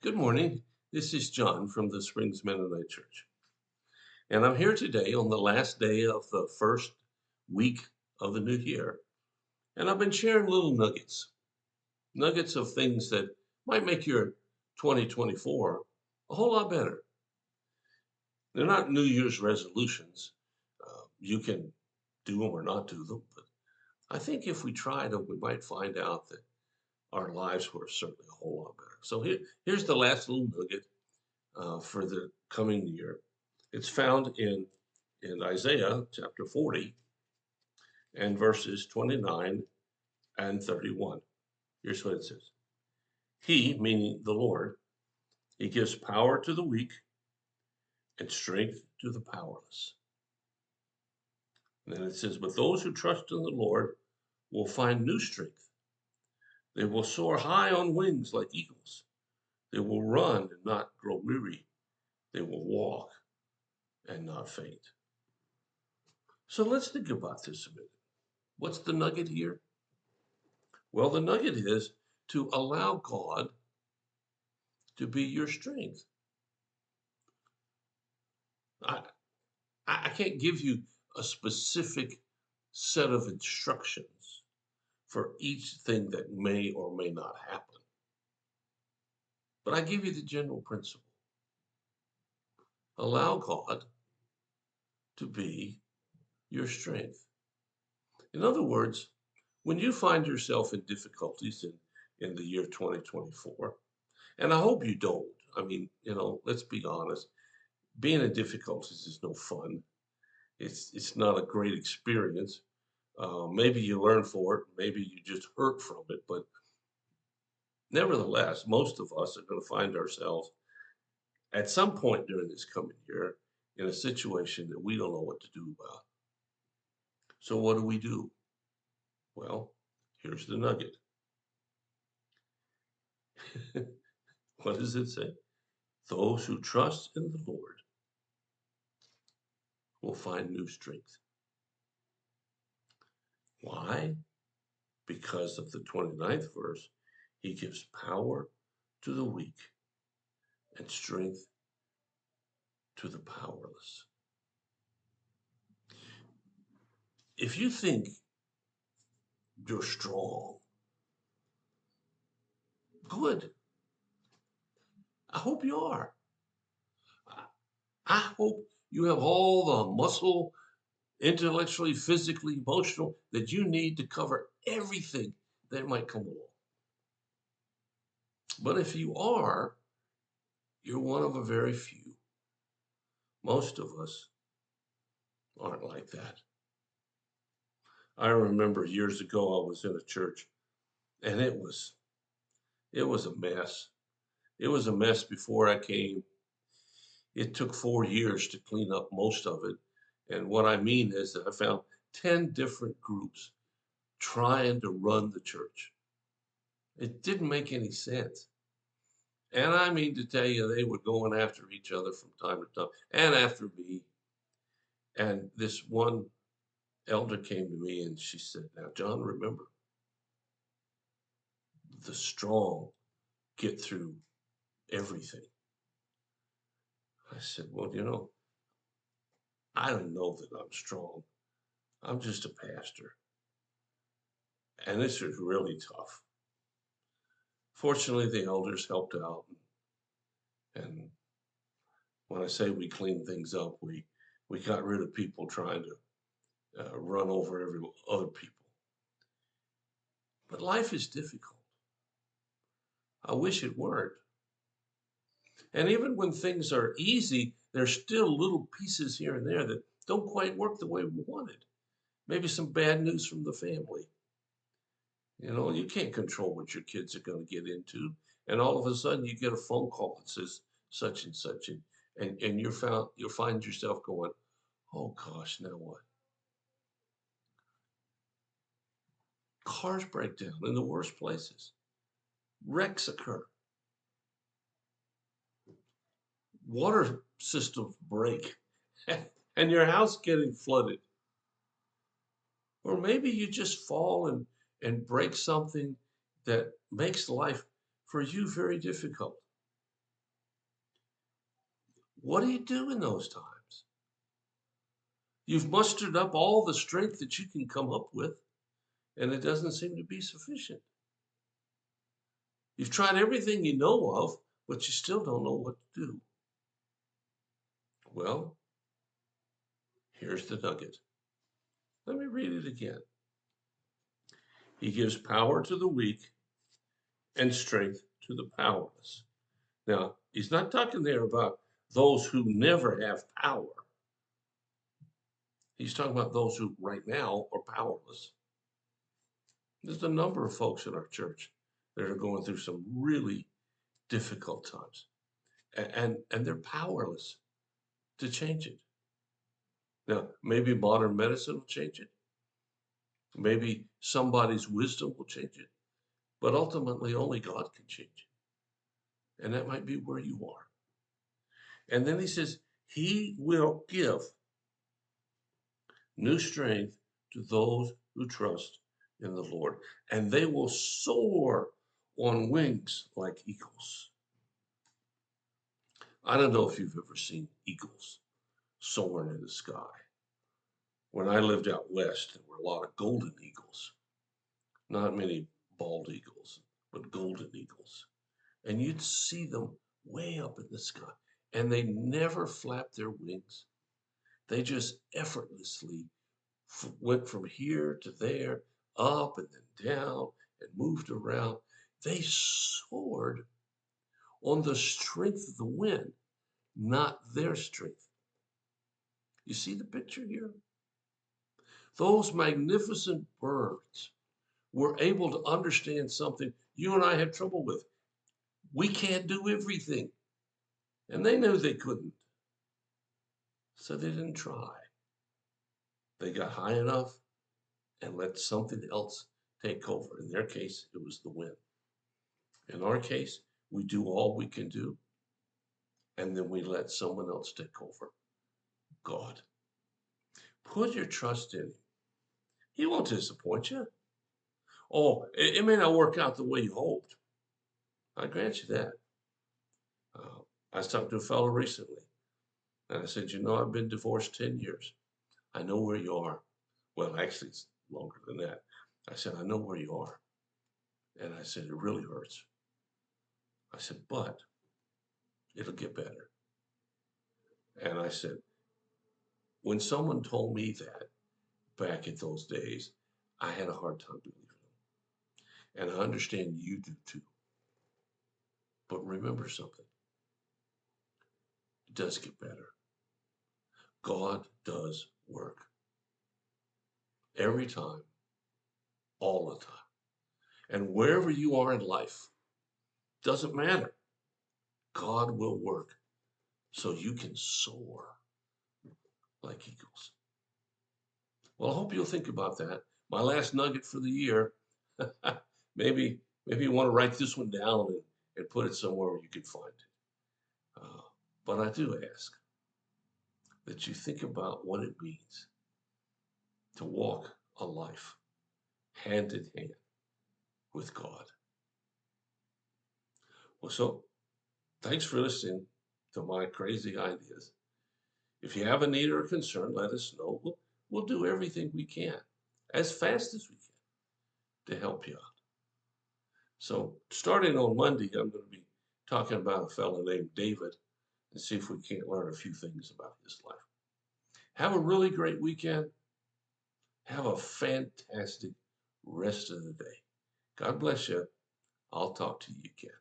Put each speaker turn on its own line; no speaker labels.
Good morning. This is John from the Springs Mennonite Church. And I'm here today on the last day of the first week of the new year. And I've been sharing little nuggets of things that might make your 2024 a whole lot better. They're not New Year's resolutions. You can do them or not do them. But I think if we tried them, we might find out that our lives were certainly a whole lot better. So here's the last little nugget for the coming year. It's found in Isaiah chapter 40 and verses 29 and 31. Here's what it says. He, meaning the Lord, he gives power to the weak and strength to the powerless. And then it says, but those who trust in the Lord will find new strength. They will soar high on wings like eagles. They will run and not grow weary. They will walk and not faint. So let's think about this a minute. What's the nugget here? Well, the nugget is to allow God to be your strength. I, I can't give you a specific set of instructions for each thing that may or may not happen, but I give you the general principle. Allow God to be your strength. In other words, when you find yourself in difficulties in the year 2024, and I hope you don't. I mean, let's be honest. Being in difficulties is no fun. It's not a great experience. Maybe you learn for it. Maybe you just hurt from it. But nevertheless, most of us are going to find ourselves at some point during this coming year in a situation that we don't know what to do about. So what do? Well, here's the nugget. What does it say? Those who trust in the Lord will find new strength. Why? Because of the 29th verse, he gives power to the weak and strength to the powerless. If you think you're strong, good. I hope you are. I hope you have all the muscle, intellectually, physically, emotional that you need to cover everything that might come along. But if you are, you're one of a very few. Most of us aren't like that. I remember years ago I was in a church and it was a mess. It was a mess before I came. It took 4 years to clean up most of it. And what I mean is that I found 10 different groups trying to run the church. It didn't make any sense. And I mean to tell you, they were going after each other from time to time and after me. And this one elder came to me and she said, now, John, remember, the strong get through everything. I said, well, I don't know that I'm strong. I'm just a pastor. And this was really tough. Fortunately, the elders helped out. And when I say we cleaned things up, we got rid of people trying to run over every other people. But life is difficult. I wish it weren't. And even when things are easy, there's still little pieces here and there that don't quite work the way we wanted. Maybe some bad news from the family. You can't control what your kids are going to get into. And all of a sudden you get a phone call that says such and such. And you'll find yourself going, oh gosh, now what? Cars break down in the worst places. Wrecks occur. Water systems break. And your house getting flooded. Or maybe you just fall and break something that makes life for you very difficult. What do you do in those times? You've mustered up all the strength that you can come up with, and it doesn't seem to be sufficient. You've tried everything you know of, but you still don't know what to do. Well, here's the nugget. Let me read it again. He gives power to the weak and strength to the powerless. Now, he's not talking there about those who never have power. He's talking about those who right now are powerless. There's a number of folks in our church that are going through some really difficult times, and they're powerless to change it. Now, maybe modern medicine will change it. Maybe somebody's wisdom will change it. But ultimately, only God can change it. And that might be where you are. And then he says, he will give new strength to those who trust in the Lord, and they will soar on wings like eagles. I don't know if you've ever seen eagles soaring in the sky. When I lived out west, there were a lot of golden eagles, not many bald eagles, but golden eagles. And you'd see them way up in the sky, and they never flapped their wings. They just effortlessly went from here to there, up and then down, and moved around. They soared on the strength of the wind, not their strength. You see the picture here? Those magnificent birds were able to understand something you and I had trouble with. We can't do everything. And they knew they couldn't. So they didn't try. They got high enough and let something else take over. In their case, it was the wind. In our case, we do all we can do, and then we let someone else take over. God. Put your trust in him. He won't disappoint you. Oh, it may not work out the way you hoped. I grant you that. I was talking to a fellow recently, and I said, I've been divorced 10 years. I know where you are. Well, actually, it's longer than that. I said, I know where you are. And I said, it really hurts. I said, but it'll get better. And I said, when someone told me that back in those days, I had a hard time believing them. And I understand you do too. But remember something. It does get better. God does work. Every time, all the time. And wherever you are in life, doesn't matter. God will work so you can soar like eagles. Well, I hope you'll think about that. My last nugget for the year. maybe you want to write this one down and put it somewhere where you can find it. But I do ask that you think about what it means to walk a life hand in hand with God. Well, so thanks for listening to my crazy ideas. If you have a need or a concern, let us know. We'll do everything we can, as fast as we can, to help you out. So starting on Monday, I'm going to be talking about a fellow named David and see if we can't learn a few things about his life. Have a really great weekend. Have a fantastic rest of the day. God bless you. I'll talk to you again.